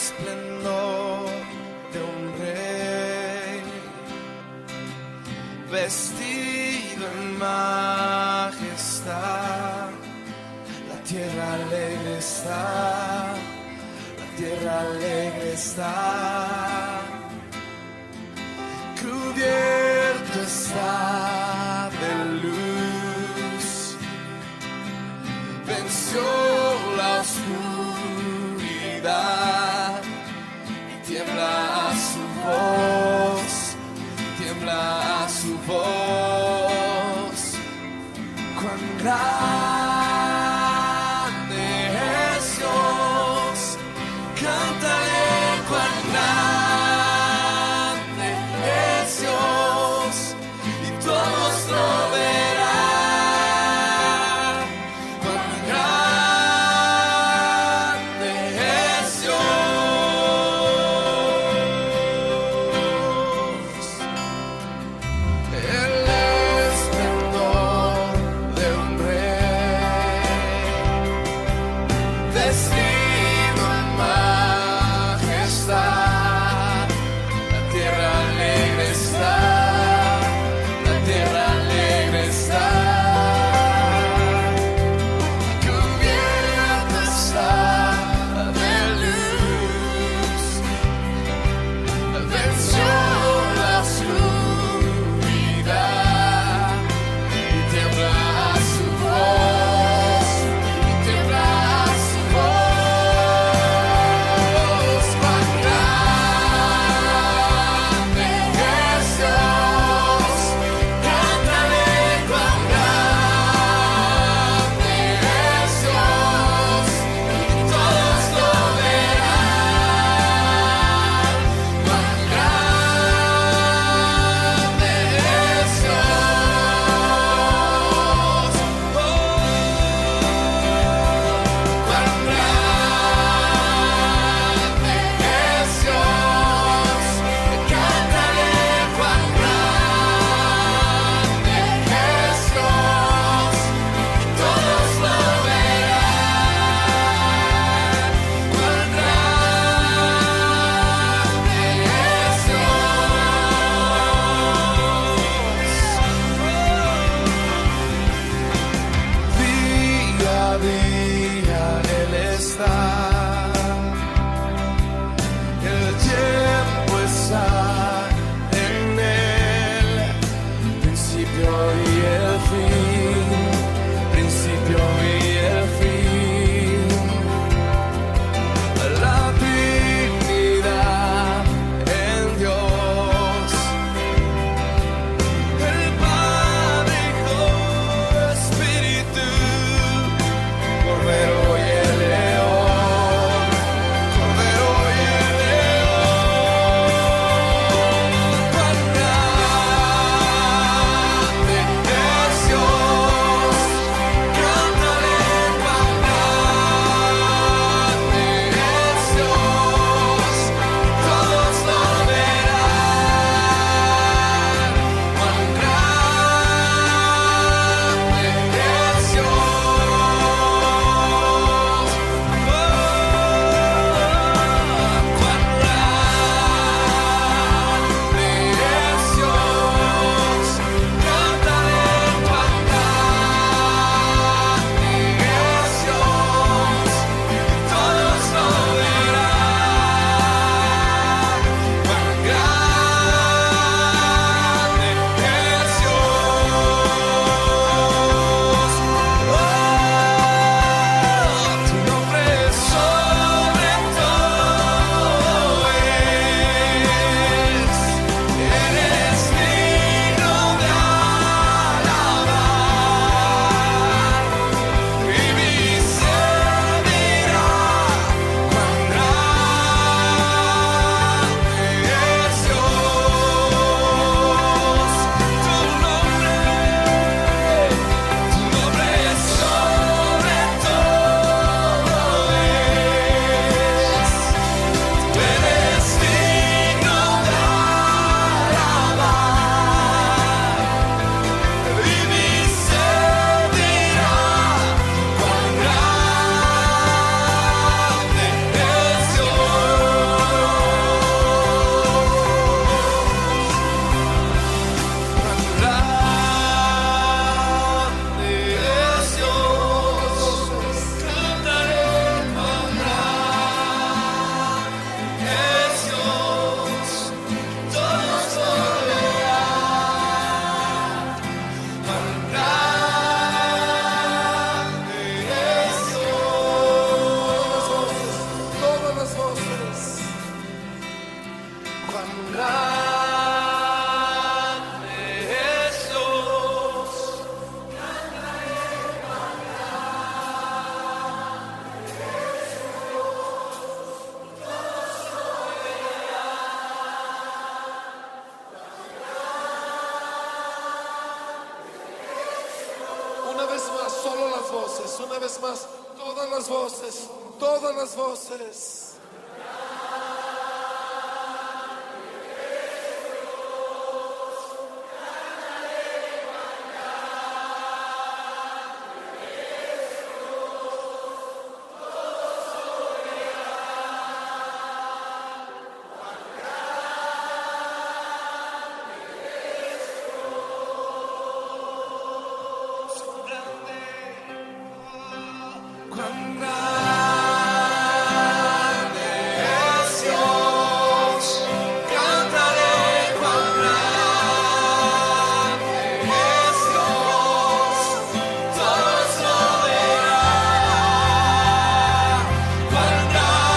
esplendor de un rey, vestido en majestad. La tierra alegre está, la tierra alegre está, cubierto está de luz, venció la oscuridad y tiembla a su voz, tiembla a su voz. Cuán grande es Dios, cántale cuán grande es Dios, y todos lo verán. Cuán grande es Dios. El esplendor de un rey, vestido en majestad. grande Jesús. Una vez más, solo las voces, una vez más, todas las voces, todas las voces. Cuán grande es Dios, cantaré cuán grande es Dios, todos lo verán, cuán grande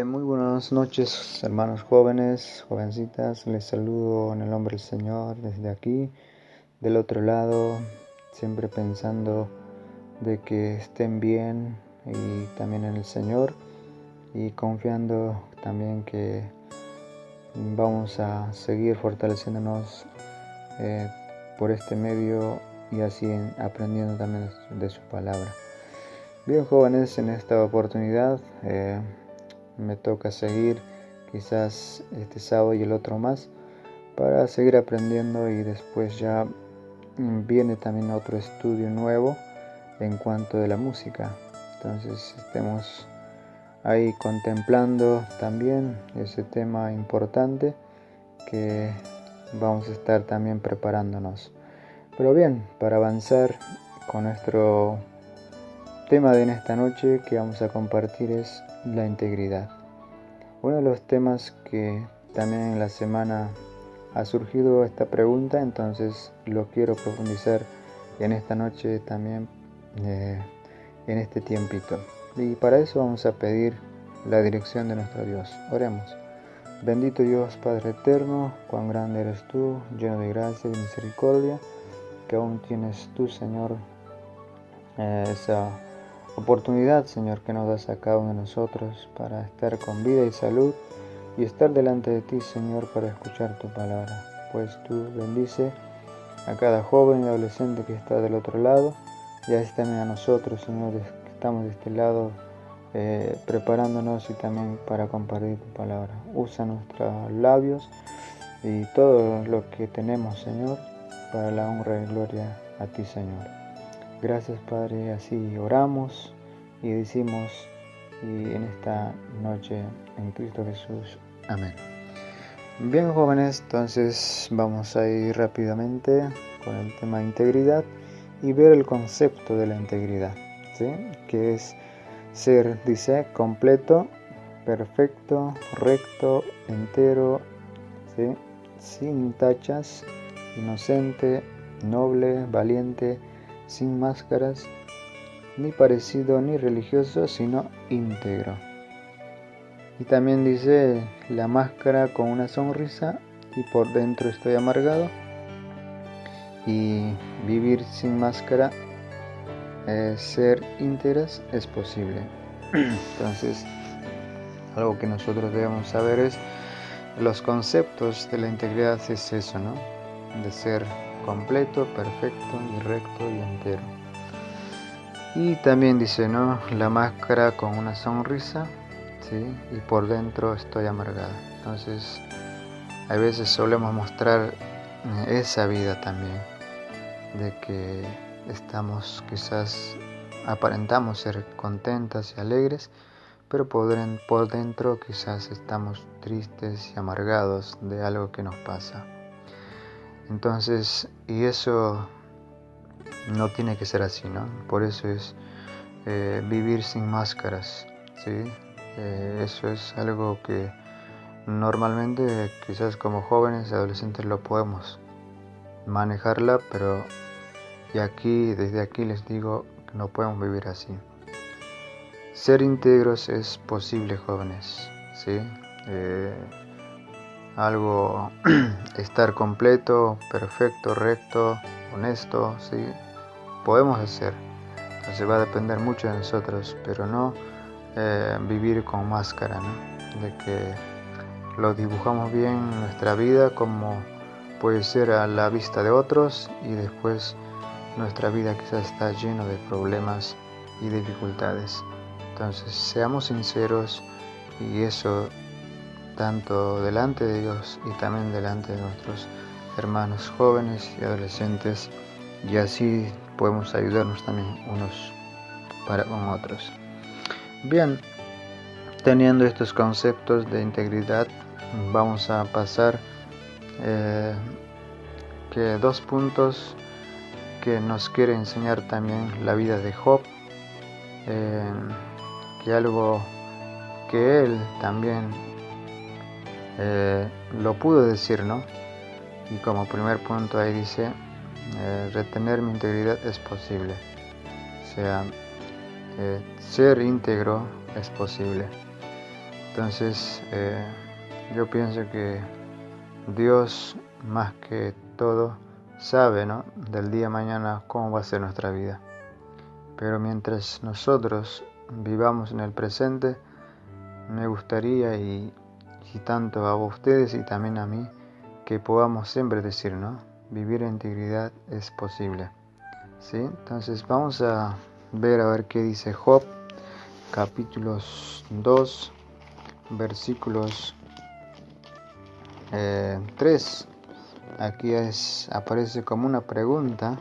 Muy buenas noches, hermanos jóvenes, jovencitas. Les saludo en el nombre del Señor desde aquí, del otro lado, siempre pensando de que estén bien y también en el Señor, y confiando también que vamos a seguir fortaleciéndonos por este medio y así aprendiendo también de su palabra. Bien, jóvenes, en esta oportunidad me toca seguir quizás este sábado y el otro más para seguir aprendiendo, y después ya viene también otro estudio nuevo en cuanto de la música. Entonces estemos ahí contemplando también ese tema importante que vamos a estar también preparándonos. Pero bien, para avanzar con nuestro tema de esta noche que vamos a compartir es la integridad. Uno de los temas que también en la semana ha surgido esta pregunta, entonces lo quiero profundizar en esta noche también, en este tiempito. Y para eso vamos a pedir la dirección de nuestro Dios. Oremos. Bendito Dios, Padre eterno, cuán grande eres tú, lleno de gracia y misericordia, que aún tienes tú, Señor, esa oportunidad, Señor, que nos das a cada uno de nosotros para estar con vida y salud y estar delante de ti, Señor, para escuchar tu palabra. Pues tú bendice a cada joven y adolescente que está del otro lado y así también a nosotros, Señor, que estamos de este lado, preparándonos y también para compartir tu palabra. Usa nuestros labios y todo lo que tenemos, Señor, para la honra y gloria a ti, Señor. Gracias, Padre, así oramos y decimos y en esta noche en Cristo Jesús. Amén. Bien, jóvenes, entonces vamos a ir rápidamente con el tema de integridad y ver el concepto de la integridad, ¿sí? Que es ser, dice, completo, perfecto, recto, entero, ¿sí? Sin tachas, inocente, noble, valiente, sin máscaras, ni parecido ni religioso, sino íntegro. Y también dice la máscara con una sonrisa y por dentro estoy amargado. Y vivir sin máscara, ser íntegras es posible. Entonces, algo que nosotros debemos saber es los conceptos de la integridad es eso, ¿no? De ser completo, perfecto y recto y entero. Y también dice, ¿no? La máscara con una sonrisa, ¿sí? Y por dentro estoy amargada. Entonces, a veces solemos mostrar esa vida también, de que estamos quizás aparentamos ser contentas y alegres, pero por dentro quizás estamos tristes y amargados de algo que nos pasa. Entonces, y eso no tiene que ser así, ¿no? Por eso es vivir sin máscaras, ¿sí? Eso es algo que normalmente quizás como jóvenes y adolescentes lo podemos manejarla, pero desde aquí les digo que no podemos vivir así. Ser íntegros es posible, jóvenes, ¿sí? Estar completo, perfecto, recto, honesto, ¿sí? Podemos hacer. Entonces va a depender mucho de nosotros, pero no vivir con máscara, ¿no? De que lo dibujamos bien en nuestra vida como puede ser a la vista de otros y después nuestra vida quizás está llena de problemas y dificultades. Entonces seamos sinceros y eso tanto delante de Dios y también delante de nuestros hermanos jóvenes y adolescentes, y así podemos ayudarnos también unos para con otros. Bien, teniendo estos conceptos de integridad, vamos a pasar que 2 puntos que nos quiere enseñar también la vida de Job, que algo que él también lo pudo decir, ¿no? Y como primer punto ahí dice, retener mi integridad es posible, o sea, ser íntegro es posible. Entonces, yo pienso que Dios más que todo sabe, ¿no? Del día de mañana cómo va a ser nuestra vida. Pero mientras nosotros vivamos en el presente, me gustaría y tanto a ustedes y también a mí, que podamos siempre decir, ¿no? Vivir en integridad es posible, ¿sí? Entonces vamos a ver qué dice Job, capítulos 2, versículos 3. Aquí aparece como una pregunta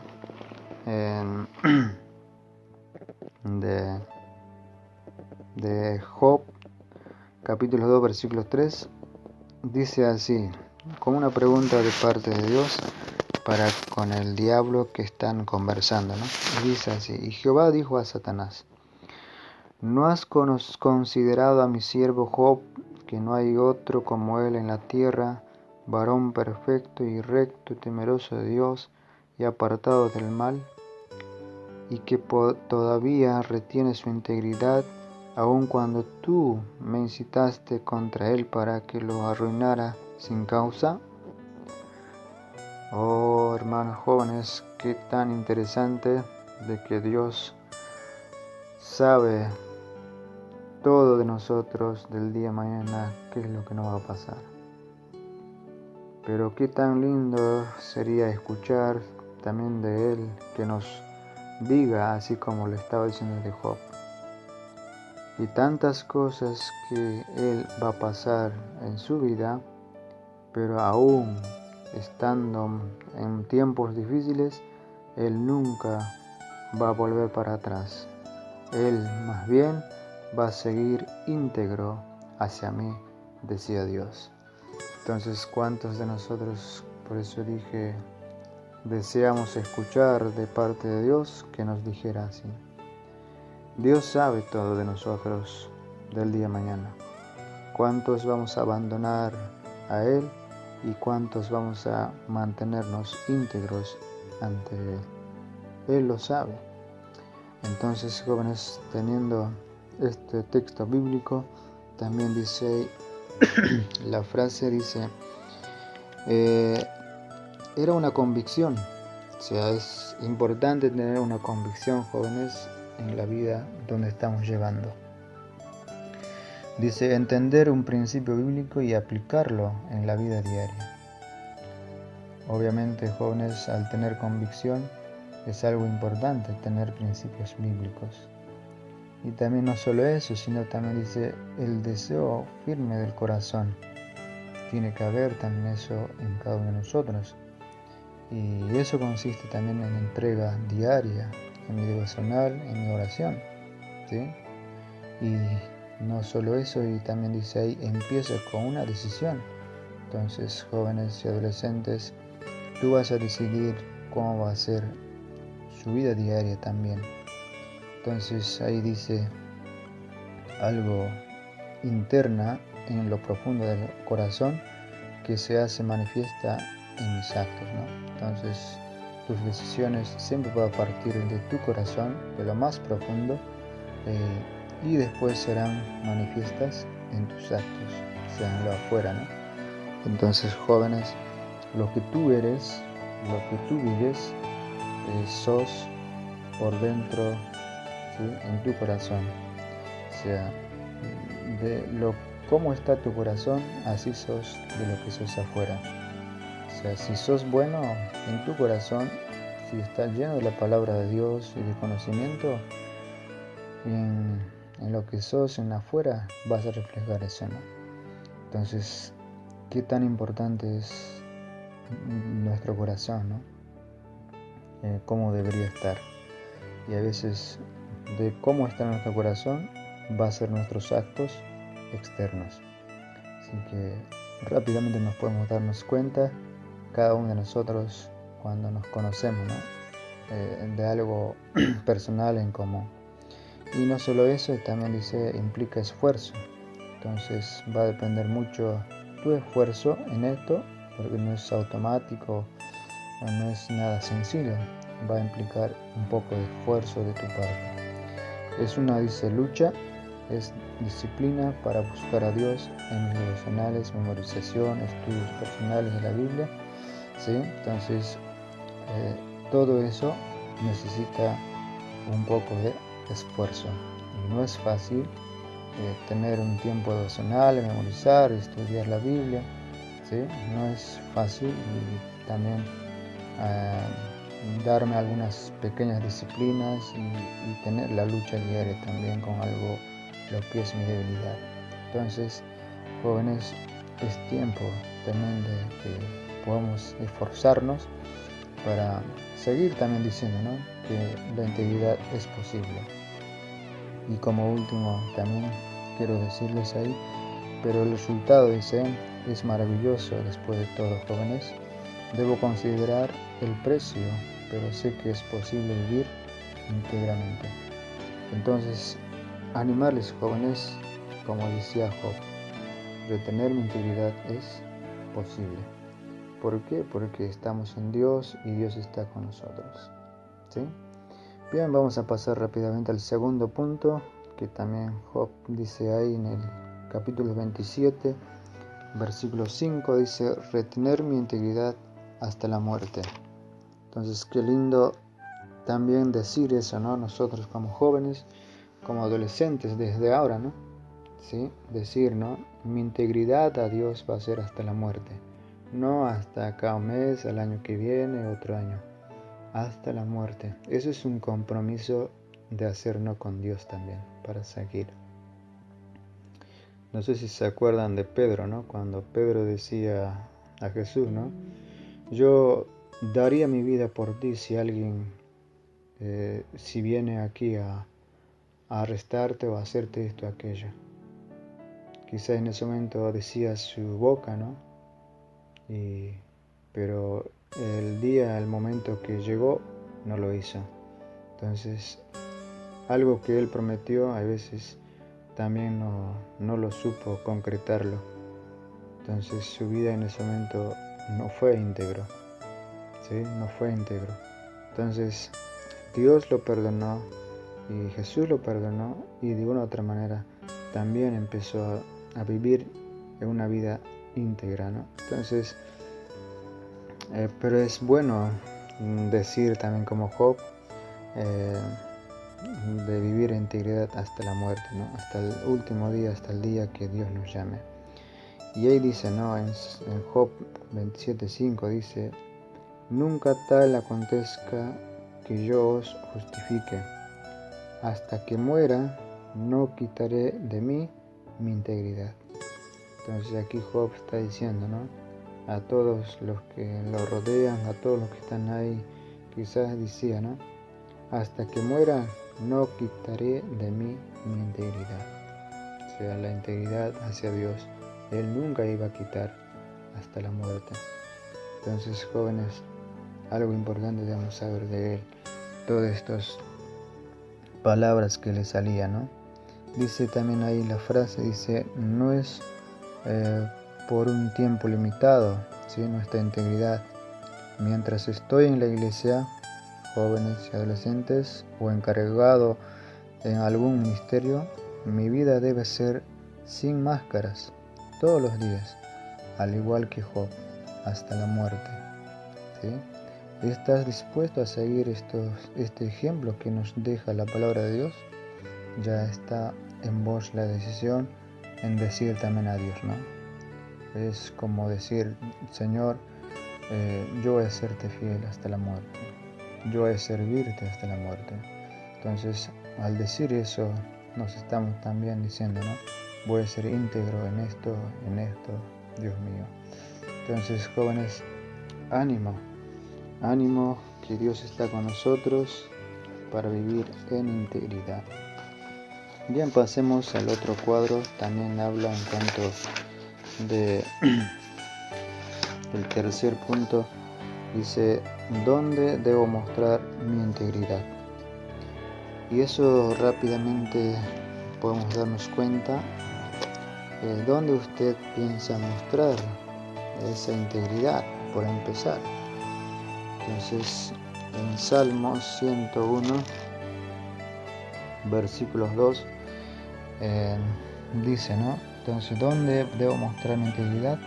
de Job, capítulo 2, versículo 3. Dice así, como una pregunta de parte de Dios para con el diablo que están conversando, ¿no? Dice así, y Jehová dijo a Satanás, ¿no has considerado a mi siervo Job, que no hay otro como Él en la tierra, varón perfecto y recto, temeroso de Dios y apartado del mal, y que todavía retiene su integridad, aun cuando tú me incitaste contra Él para que lo arruinara sin causa. Oh, hermanos jóvenes, qué tan interesante de que Dios sabe todo de nosotros del día de mañana, qué es lo que nos va a pasar. Pero qué tan lindo sería escuchar también de Él que nos diga, así como le estaba diciendo de Job, y tantas cosas que Él va a pasar en su vida, pero aún estando en tiempos difíciles, Él nunca va a volver para atrás. Él más bien va a seguir íntegro hacia mí, decía Dios. Entonces, ¿cuántos de nosotros, por eso dije, deseamos escuchar de parte de Dios que nos dijera así? Dios sabe todo de nosotros del día de mañana. ¿Cuántos vamos a abandonar a Él y cuántos vamos a mantenernos íntegros ante Él? Él lo sabe. Entonces, jóvenes, teniendo este texto bíblico, también dice, la frase dice, era una convicción. O sea, es importante tener una convicción, jóvenes, en la vida donde estamos llevando. Dice, entender un principio bíblico y aplicarlo en la vida diaria. Obviamente, jóvenes, al tener convicción, es algo importante tener principios bíblicos. Y también no solo eso, sino también dice el deseo firme del corazón. Tiene que haber también eso en cada uno de nosotros. Y eso consiste también en entrega diaria, en mi devocional, en mi oración, ¿sí? Y no solo eso, y también dice ahí, empieza con una decisión. Entonces, jóvenes y adolescentes, tú vas a decidir cómo va a ser su vida diaria también. Entonces ahí dice algo interna en lo profundo del corazón que se hace manifiesta en mis actos, ¿no? Entonces tus decisiones siempre van a partir de tu corazón, de lo más profundo, y después serán manifiestas en tus actos, o sea, en lo afuera, ¿no? Entonces, jóvenes, lo que tú eres, lo que tú vives, sos por dentro, ¿sí? En tu corazón. O sea, cómo está tu corazón, así sos de lo que sos afuera. O sea, si sos bueno en tu corazón, si estás lleno de la palabra de Dios y de conocimiento, en lo que sos en afuera vas a reflejar eso, ¿no? Entonces, qué tan importante es nuestro corazón, ¿no? Cómo debería estar. Y a veces de cómo está nuestro corazón va a ser nuestros actos externos. Así que rápidamente nos podemos darnos cuenta, cada uno de nosotros, cuando nos conocemos, ¿no? De algo personal en común. Y no solo eso, también dice, implica esfuerzo. Entonces va a depender mucho tu esfuerzo en esto, porque no es automático, no es nada sencillo. Va a implicar un poco de esfuerzo de tu parte. Es una, dice, lucha, es disciplina para buscar a Dios en mis devocionales, memorización, estudios personales de la Biblia, ¿sí? Entonces, todo eso necesita un poco de esfuerzo. Y no es fácil tener un tiempo devocional, memorizar, estudiar la Biblia, ¿sí? No es fácil, y también darme algunas pequeñas disciplinas y tener la lucha diaria también con algo, lo que es mi debilidad. Entonces, jóvenes, es tiempo también de que podamos esforzarnos para seguir también diciendo, ¿no?, que la integridad es posible. Y como último también quiero decirles ahí, pero el resultado, dice, es maravilloso después de todo, jóvenes. Debo considerar el precio, pero sé que es posible vivir íntegramente. Entonces, animarles, jóvenes, como decía Job, retener mi integridad es posible. ¿Por qué? Porque estamos en Dios y Dios está con nosotros. ¿Sí? Bien, vamos a pasar rápidamente al segundo punto, que también Job dice ahí en el capítulo 27, versículo 5, dice: retener mi integridad hasta la muerte. Entonces, qué lindo también decir eso, ¿no? Nosotros como jóvenes, como adolescentes desde ahora, ¿no? ¿Sí? Decir, ¿no? Mi integridad a Dios va a ser hasta la muerte. No hasta acá un mes, el año que viene, otro año. Hasta la muerte. Eso es un compromiso de hacernos con Dios también, para seguir. No sé si se acuerdan de Pedro, ¿no? Cuando Pedro decía a Jesús, ¿no? Yo daría mi vida por ti si alguien, si viene aquí a arrestarte o a hacerte esto o aquello. Quizás en ese momento decía su boca, ¿no? Pero el momento que llegó, no lo hizo. Entonces, algo que él prometió, a veces también no lo supo concretarlo. Entonces, su vida en ese momento no fue íntegro. ¿Sí? No fue íntegro. Entonces, Dios lo perdonó y Jesús lo perdonó, y de una u otra manera también empezó a vivir una vida íntegra, ¿no? Entonces, pero es bueno decir también como Job, de vivir en integridad hasta la muerte, ¿no? Hasta el último día, hasta el día que Dios nos llame. Y ahí dice, ¿no? En Job 27:5 dice: nunca tal acontezca que yo os justifique. Hasta que muera, no quitaré de mí mi integridad. Entonces aquí Job está diciendo, ¿no? A todos los que lo rodean, a todos los que están ahí, quizás decía, ¿no? Hasta que muera, no quitaré de mí mi integridad. O sea, la integridad hacia Dios, Él nunca iba a quitar hasta la muerte. Entonces, jóvenes, algo importante debemos saber de Él. Todas estas palabras que le salían, ¿no? Dice también ahí la frase, dice: no es por un tiempo limitado, ¿sí? Nuestra integridad. Mientras estoy en la iglesia, jóvenes y adolescentes, o encargado en algún ministerio, mi vida debe ser sin máscaras, todos los días, al igual que Job, hasta la muerte. ¿Sí? ¿Estás dispuesto a seguir este ejemplo que nos deja la palabra de Dios? Ya está en vos la decisión en decir también a Dios, ¿no? Es como decir: Señor, yo voy a serte fiel hasta la muerte, yo voy a servirte hasta la muerte. Entonces, al decir eso, nos estamos también diciendo, ¿no? Voy a ser íntegro en esto, Dios mío. Entonces, jóvenes, ánimo, que Dios está con nosotros para vivir en integridad. Bien, pasemos al otro cuadro. También habla en cuanto del tercer punto. Dice: ¿dónde debo mostrar mi integridad? Y eso rápidamente podemos darnos cuenta. ¿Dónde usted piensa mostrar esa integridad, por empezar? Entonces, en Salmos 101, versículos 2, dice, ¿no? Entonces, ¿dónde debo mostrar mi integridad?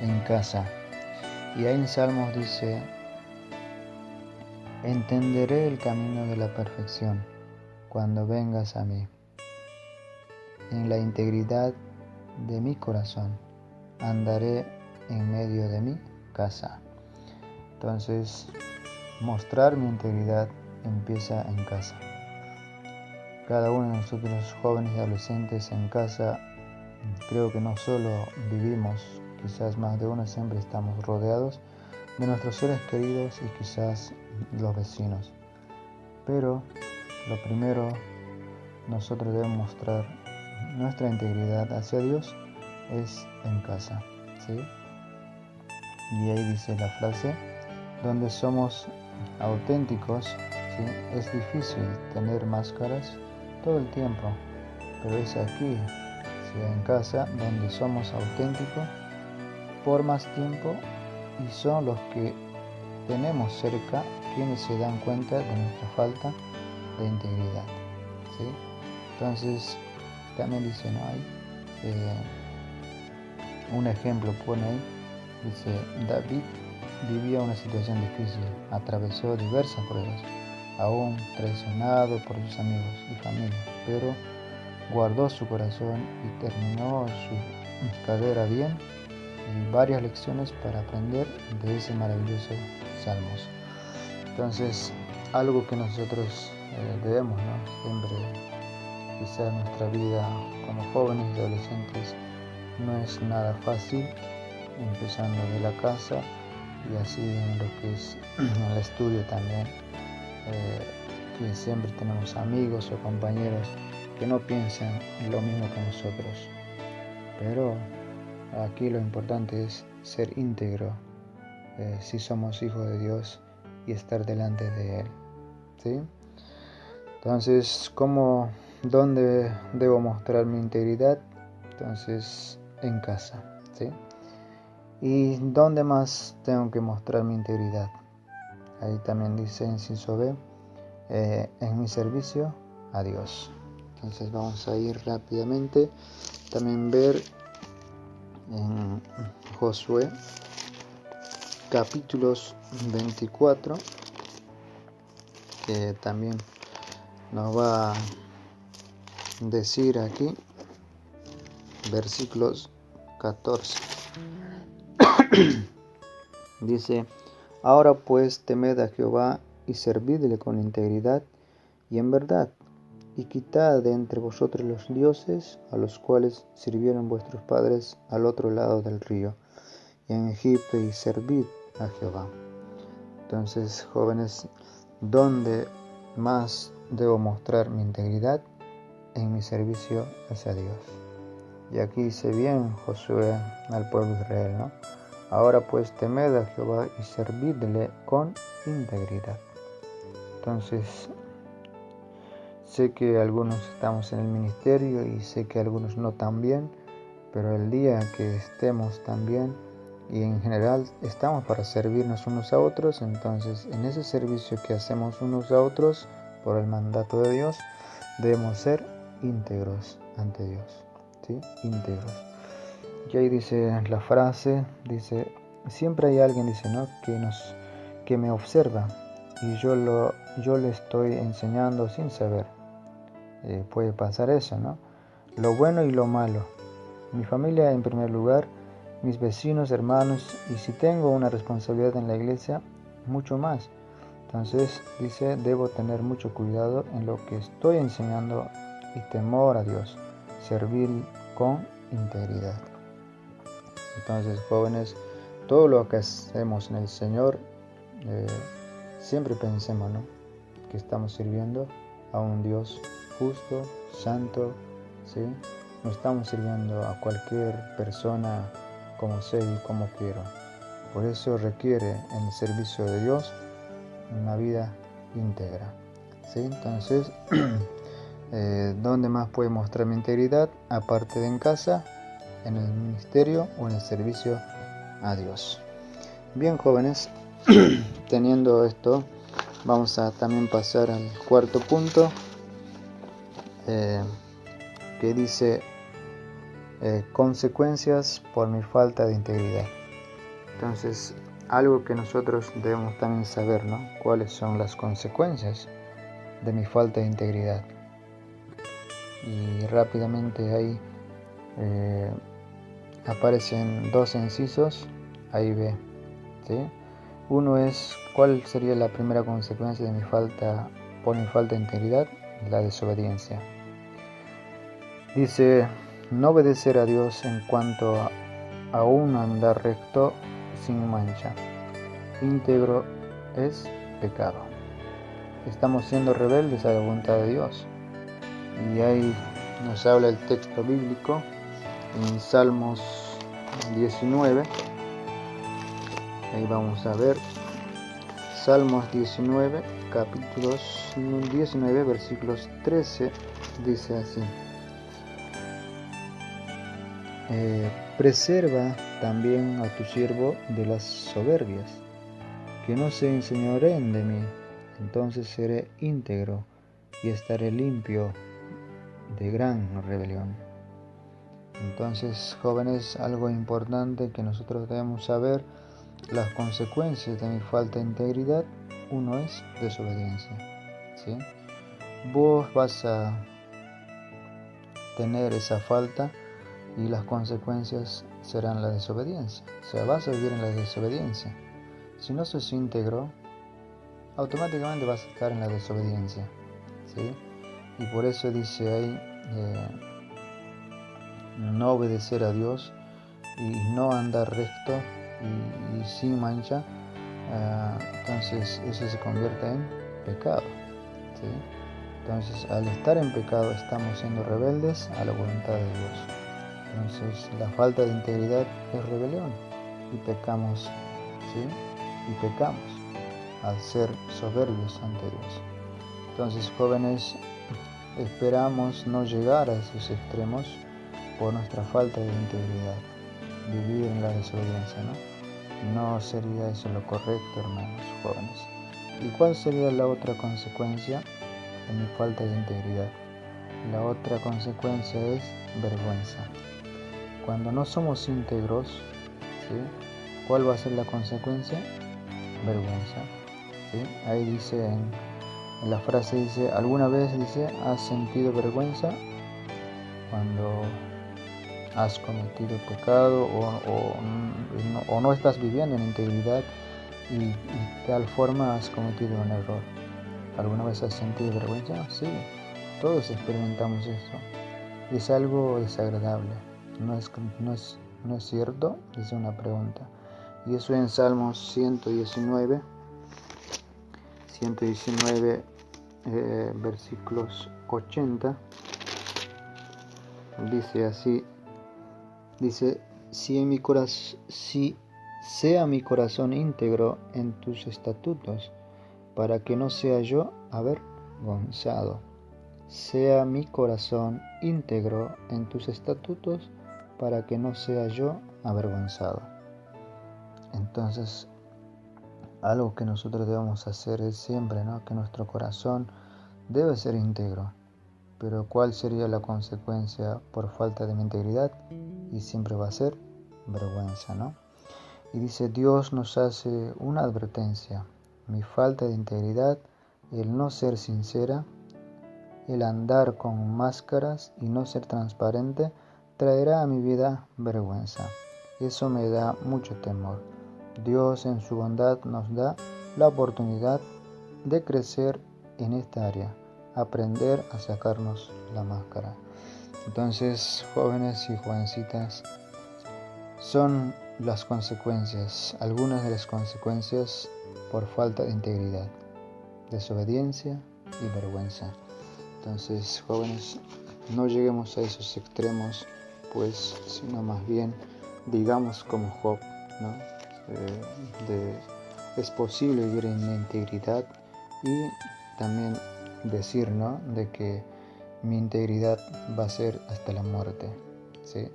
En casa. Y ahí en Salmos dice: entenderé el camino de la perfección cuando vengas a mí. En la integridad de mi corazón andaré en medio de mi casa. Entonces, mostrar mi integridad empieza en casa. Cada uno de nosotros, jóvenes y adolescentes, en casa, creo que no solo vivimos, quizás más de uno, siempre estamos rodeados de nuestros seres queridos y quizás los vecinos. Pero lo primero, nosotros debemos mostrar nuestra integridad hacia Dios es en casa, ¿sí? Y ahí dice la frase: donde somos auténticos, ¿sí? Es difícil tener máscaras todo el tiempo, pero es aquí, sea, en casa, donde somos auténticos por más tiempo y son los que tenemos cerca quienes se dan cuenta de nuestra falta de integridad, ¿sí? Entonces también dice, ¿no? Hay un ejemplo pone ahí, dice: David vivía una situación difícil, atravesó diversas pruebas, aún traicionado por sus amigos y familia, pero guardó su corazón y terminó su carrera bien, y varias lecciones para aprender de ese maravilloso Salmos. Entonces, algo que nosotros debemos, ¿no? Siempre, quizá nuestra vida como jóvenes y adolescentes no es nada fácil, empezando de la casa y así en lo que es el estudio también, que siempre tenemos amigos o compañeros que no piensan lo mismo que nosotros, pero aquí lo importante es ser íntegro, si somos hijos de Dios, y estar delante de Él, ¿sí? Entonces, ¿dónde debo mostrar mi integridad? Entonces, en casa, ¿sí? ¿Y dónde más tengo que mostrar mi integridad? Ahí también dice inciso B, en mi servicio a Dios. Entonces vamos a ir rápidamente, también ver en Josué capítulos 24, que también nos va a decir aquí, versículos 14. Dice: ahora pues temed a Jehová y servidle con integridad y en verdad, y quitad de entre vosotros los dioses a los cuales sirvieron vuestros padres al otro lado del río y en Egipto, y servid a Jehová. Entonces, jóvenes, ¿dónde más debo mostrar mi integridad? En mi servicio hacia Dios. Y aquí dice bien Josué al pueblo de Israel, ¿no? Ahora pues temed a Jehová y servidle con integridad. Entonces, sé que algunos estamos en el ministerio y sé que algunos no tan bien, pero el día que estemos tan bien, y en general estamos para servirnos unos a otros, entonces en ese servicio que hacemos unos a otros por el mandato de Dios, debemos ser íntegros ante Dios, ¿sí? Íntegros. Y ahí dice la frase, dice: siempre hay alguien, dice, ¿no? que me observa y yo le estoy enseñando sin saber. Puede pasar eso, ¿no? Lo bueno y lo malo. Mi familia en primer lugar, mis vecinos, hermanos, y si tengo una responsabilidad en la iglesia, mucho más. Entonces dice, debo tener mucho cuidado en lo que estoy enseñando y temor a Dios, servir con integridad. Entonces, jóvenes, todo lo que hacemos en el Señor, siempre pensemos, ¿no? Que estamos sirviendo a un Dios justo, santo, ¿sí? No estamos sirviendo a cualquier persona como sé y como quiero. Por eso requiere en el servicio de Dios una vida íntegra, ¿sí? Entonces, ¿dónde más puede mostrar mi integridad? Aparte de en casa, en el ministerio o en el servicio a Dios. Bien, jóvenes, teniendo esto, vamos a también pasar al cuarto punto, que dice consecuencias por mi falta de integridad. Entonces, algo que nosotros debemos también saber, ¿no? ¿Cuáles son las consecuencias de mi falta de integridad? Y rápidamente ahí aparecen dos incisos, ahí ve, ¿sí? Uno es, ¿cuál sería la primera consecuencia de mi falta de integridad? La desobediencia. Dice, no obedecer a Dios en cuanto a un andar recto sin mancha. Íntegro es pecado. Estamos siendo rebeldes a la voluntad de Dios. Y ahí nos habla el texto bíblico en Salmos 19. Ahí vamos a ver Salmos 19, capítulos 19, versículos 13, dice así: preserva también a tu siervo de las soberbias, que no se enseñoreen de mí, entonces seré íntegro y estaré limpio de gran rebelión. Entonces, jóvenes, algo importante que nosotros debemos saber, las consecuencias de mi falta de integridad, uno es desobediencia, ¿sí? Vos vas a tener esa falta y las consecuencias serán la desobediencia, o sea, vas a vivir en la desobediencia. Si no sos íntegro, automáticamente vas a estar en la desobediencia, ¿sí? Y por eso dice ahí, no obedecer a Dios y no andar recto y sin mancha, entonces eso se convierte en pecado, ¿sí? Entonces, al estar en pecado estamos siendo rebeldes a la voluntad de Dios. Entonces, la falta de integridad es rebelión y pecamos, ¿sí? Y pecamos al ser soberbios ante Dios. Entonces, jóvenes, esperamos no llegar a esos extremos por nuestra falta de integridad, vivir en la desobediencia, ¿no? No sería eso lo correcto, hermanos jóvenes. ¿Y cuál sería la otra consecuencia de mi falta de integridad? La otra consecuencia es vergüenza. Cuando no somos íntegros, ¿sí? ¿Cuál va a ser la consecuencia? Vergüenza, ¿sí? Ahí dice, en la frase dice, ¿alguna vez, dice, has sentido vergüenza cuando has cometido pecado o no estás viviendo en integridad y de tal forma has cometido un error? ¿Alguna vez has sentido vergüenza? Sí, todos experimentamos esto. Es algo desagradable. ¿No es cierto? Es una pregunta. Y eso en Salmos 119, versículos 80, dice así, dice, si sea mi corazón íntegro en tus estatutos, para que no sea yo avergonzado. Sea mi corazón íntegro en tus estatutos, para que no sea yo avergonzado. Entonces, algo que nosotros debemos hacer es siempre, ¿no?, que nuestro corazón debe ser íntegro. Pero ¿cuál sería la consecuencia por falta de mi integridad? Y siempre va a ser vergüenza, ¿no? Y dice, Dios nos hace una advertencia. Mi falta de integridad, el no ser sincera, el andar con máscaras y no ser transparente, traerá a mi vida vergüenza. Eso me da mucho temor. Dios en su bondad nos da la oportunidad de crecer en esta área, aprender a sacarnos la máscara. Entonces, jóvenes y jovencitas, son las consecuencias, algunas de las consecuencias por falta de integridad, desobediencia y vergüenza. Entonces, jóvenes, no lleguemos a esos extremos, pues, sino más bien digamos como Job, ¿no? Es posible vivir en integridad y también decir, ¿no?, de que mi integridad va a ser hasta la muerte, ¿sí?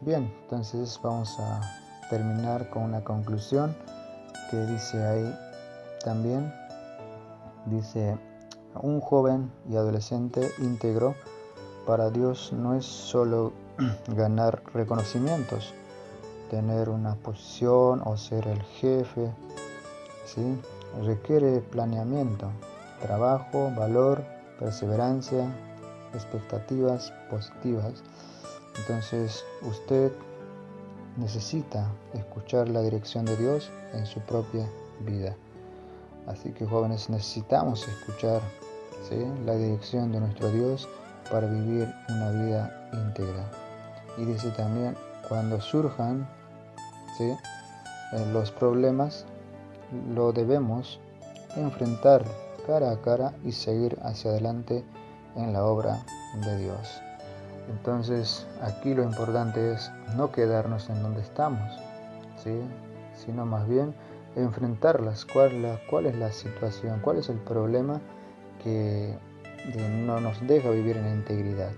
Bien, entonces vamos a terminar con una conclusión que dice ahí también, dice, un joven y adolescente íntegro para Dios no es solo ganar reconocimientos, tener una posición o ser el jefe, ¿sí? Requiere planeamiento, trabajo, valor, perseverancia, expectativas positivas. Entonces usted necesita escuchar la dirección de Dios en su propia vida. Así que, jóvenes, necesitamos escuchar, ¿sí?, la dirección de nuestro Dios para vivir una vida íntegra. Y dice también, cuando surjan, ¿sí?, los problemas, lo debemos enfrentar cara a cara y seguir hacia adelante en la obra de Dios. Entonces, aquí lo importante es no quedarnos en donde estamos, ¿sí?, sino más bien enfrentarlas. ¿Cuál es la situación? ¿Cuál es el problema que no nos deja vivir en integridad?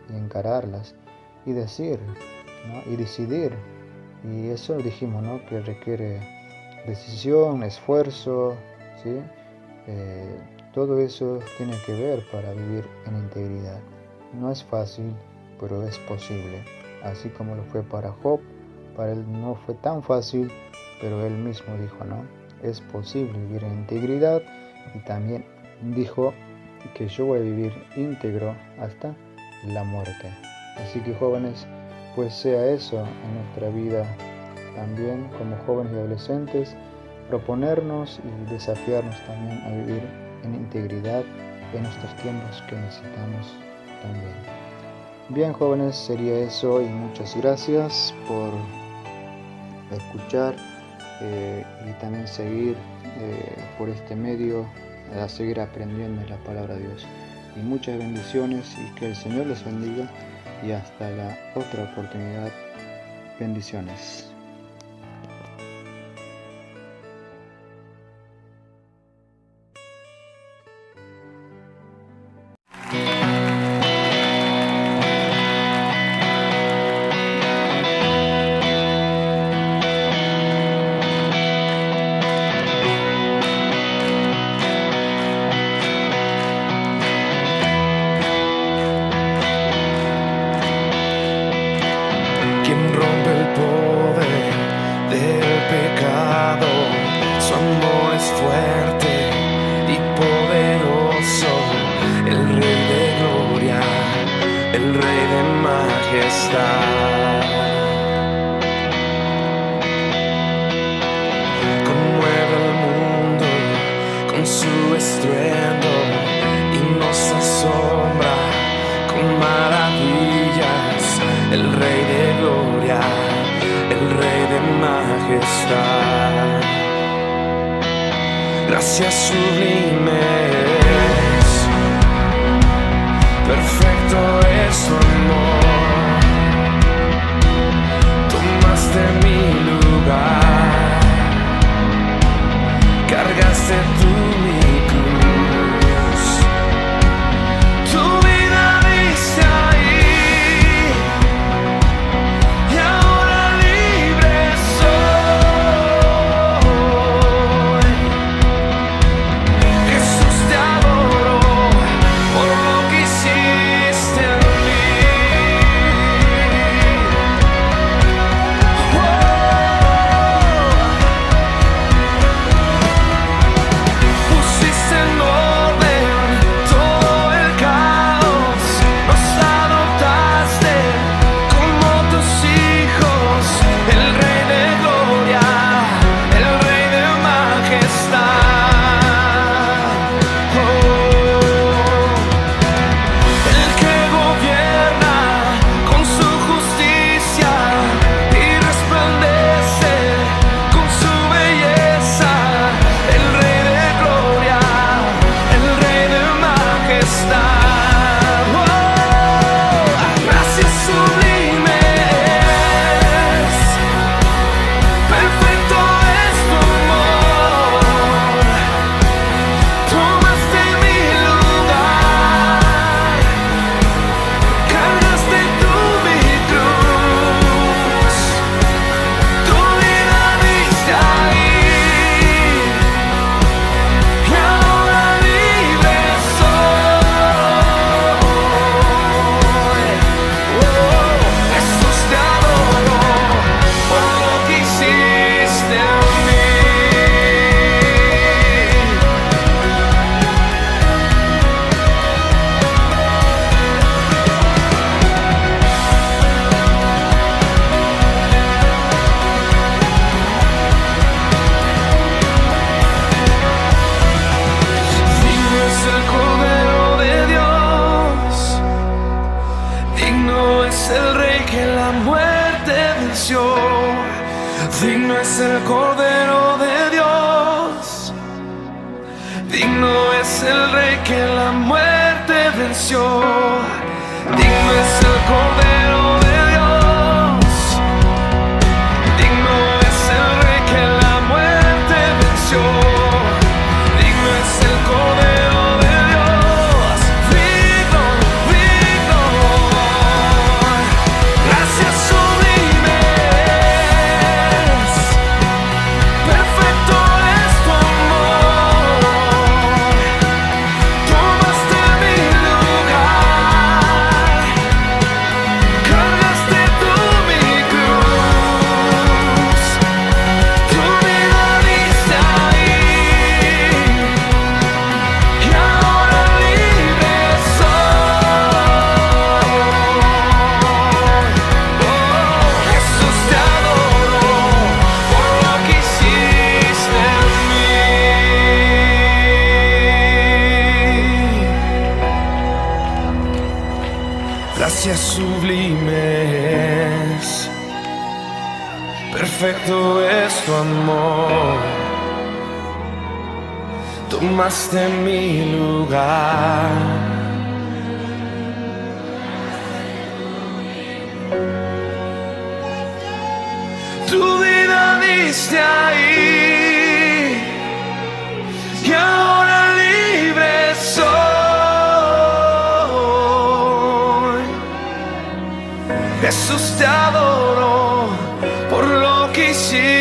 Y encararlas y decir, ¿no? Y decidir. Y eso dijimos, ¿no? Que requiere decisión, esfuerzo, ¿sí? Todo eso tiene que ver para vivir en integridad. No es fácil, pero es posible. Así como lo fue para Job, para él no fue tan fácil, pero él mismo dijo, ¿no? Es posible vivir en integridad, y también dijo que yo voy a vivir íntegro hasta la muerte. Así que jóvenes, pues sea eso en nuestra vida también como jóvenes y adolescentes, proponernos y desafiarnos también a vivir en integridad en estos tiempos que necesitamos también. Bien, jóvenes, sería eso, y muchas gracias por escuchar y también seguir por este medio a seguir aprendiendo la palabra de Dios. Y muchas bendiciones, y que el Señor les bendiga, y hasta la otra oportunidad. Bendiciones. Quien rompe el poder del pecado, su amor es fuerte y poderoso, el Rey de gloria, el Rey de majestad. Conmueve el mundo con su estruendo y nos asombra con maravillas, el Rey de gloria, el Rey de majestad. Gracias sublimes, perfecto es su amor. Tomaste mi lugar, cargaste tú mi cruz. Tu vida diste ahí, y ahora libre soy. Jesús, te adoro por lo que hiciste en mí. Pusiste en orden todo el caos, nos adoptaste como tus hijos, el Rey de gloria, el Rey de majestad. El que gobierna con su justicia y resplandece con su belleza, el Rey de gloria, el Rey de majestad. Gracias sublimes, perfecto es tu amor. Tomaste mi lugar, cargaste tú mi cruz. Tu vida diste ahí, y ahora libre soy. Jesús, te adoro por lo que hiciste en mí. Digno es el Cordero de Dios, digno es el Rey que la muerte venció. Digno es el Cordero de Dios, digno es el Rey que la muerte venció. Digno es el Cordero de Dios, digno es el Rey que la muerte venció. Digno es el Cordero de Dios, digno, digno. Gracias sublimes. gracias sublimes, perfecto es tu amor. Tomaste mi lugar. Tu vida diste ahí y ahora libre soy. Jesús, te adoro por lo que hiciste.